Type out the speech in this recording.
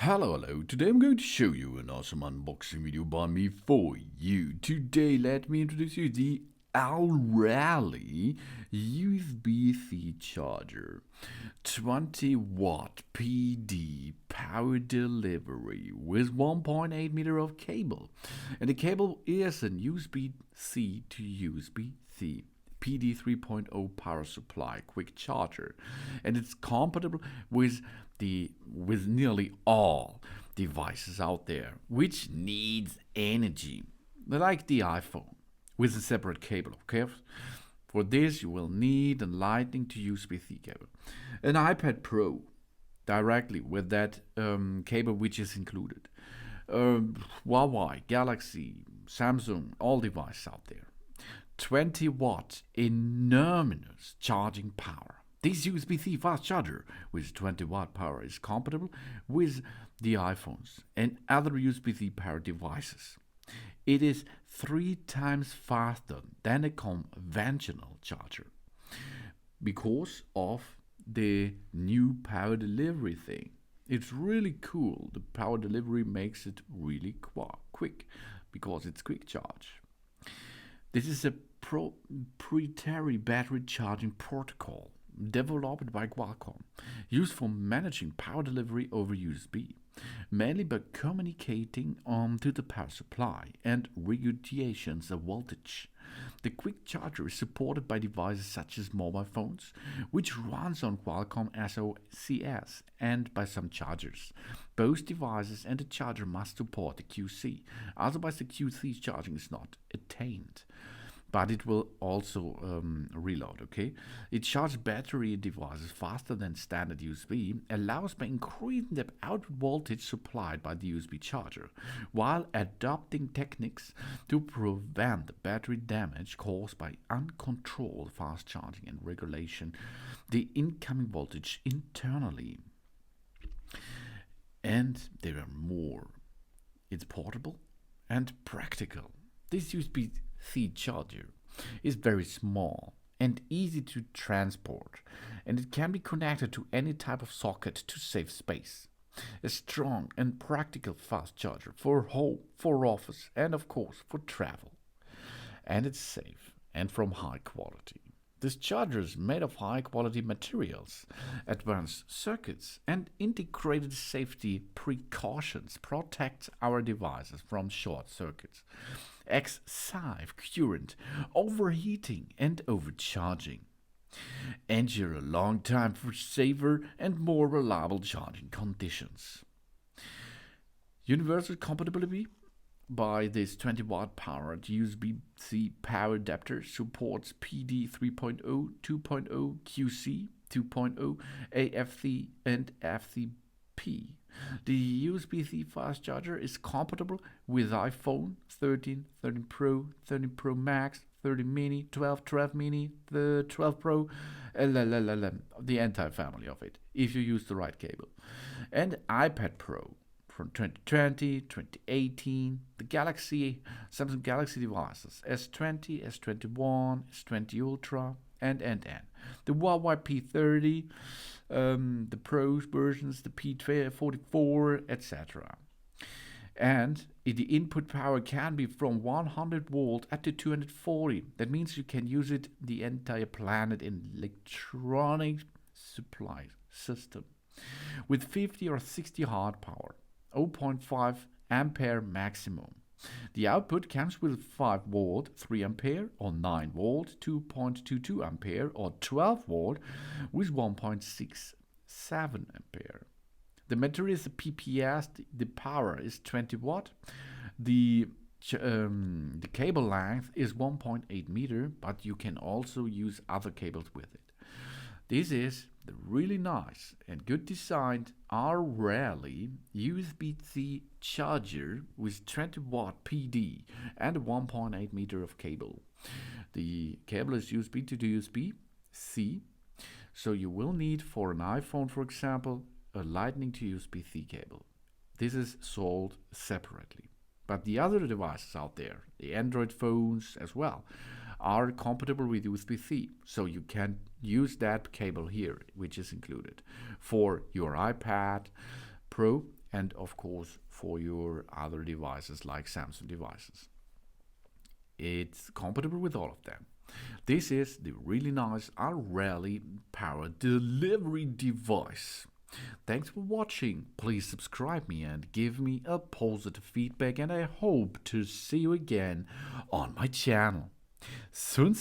Hello, today I'm going to show you an awesome unboxing video by me for you. Today let me introduce you the aLLreLi USB-C charger. 20 watt PD power delivery with 1.8 meter of cable. And the cable is an USB-C to USB-C PD 3.0 power supply quick charger, and it's compatible with nearly all devices out there which needs energy, like the iPhone, with a separate cable. Okay, for this you will need a lightning to USB-C cable, an iPad Pro directly with that cable which is included, Huawei, Galaxy, Samsung, all devices out there. 20 watt enormous charging power. This USB-C fast charger with 20 watt power is compatible with the iPhones and other USB-C powered devices. It is 3 times faster than a conventional charger because of the new power delivery thing. It's really cool. The power delivery makes it really quick because it's quick charge. This is a proprietary battery charging protocol developed by Qualcomm, used for managing power delivery over USB, mainly by communicating to the power supply and regulations of voltage. The quick charger is supported by devices such as mobile phones, which runs on Qualcomm SoCs, and by some chargers. Both devices and the charger must support the QC, otherwise the QC charging is not attained. But it will also reload, okay? It charges battery devices faster than standard USB, allows by increasing the output voltage supplied by the USB charger, while adopting techniques to prevent the battery damage caused by uncontrolled fast charging and regulation the incoming voltage internally. And there are more. It's portable and practical. This USB-C charger is very small and easy to transport, and it can be connected to any type of socket to save space. A strong and practical fast charger for home, for office, and of course for travel. And it's safe and from high quality. This charger is made of high quality materials, advanced circuits, and integrated safety precautions protect our devices from short circuits, excessive current, overheating, and overcharging. Ensure a long time for safer and more reliable charging conditions. Universal compatibility by this 20 watt powered USB-C power adapter supports PD 3.0, 2.0, QC, 2.0, AFC, and FCP. The USB-C fast charger is compatible with iPhone 13, 13 Pro, 13 Pro Max, 13 Mini, 12, 12 Mini, the 12 Pro, the entire family of it, if you use the right cable, and iPad Pro from 2020, 2018, the Samsung Galaxy devices, S20, S21, S20 Ultra, and. The Huawei P30, the Pro versions, the P44, etc. And the input power can be from 100 volt up to 240. That means you can use it the entire planet in electronic supply system with 50 or 60 hard power. 0.5 ampere maximum. The output comes with 5 volt 3 ampere or 9 volt 2.22 ampere or 12 volt with 1.67 ampere. The material is a PPS, the power is 20 watt. The cable length is 1.8 meter, but you can also use other cables with it. This is the really nice and good designed aLLreLi USB-C charger with 20 watt PD and 1.8 meter of cable. The cable is USB to USB-C, so you will need for an iPhone, for example, a lightning to USB-C cable. This is sold separately. But the other devices out there, the Android phones as well, are compatible with USB-C, so you can use that cable here, which is included for your iPad Pro and of course for your other devices like Samsung devices. It's compatible with all of them. This is the really nice aLLreLi power delivery device. Thanks for watching. Please subscribe me and give me a positive feedback, and I hope to see you again on my channel. Soon.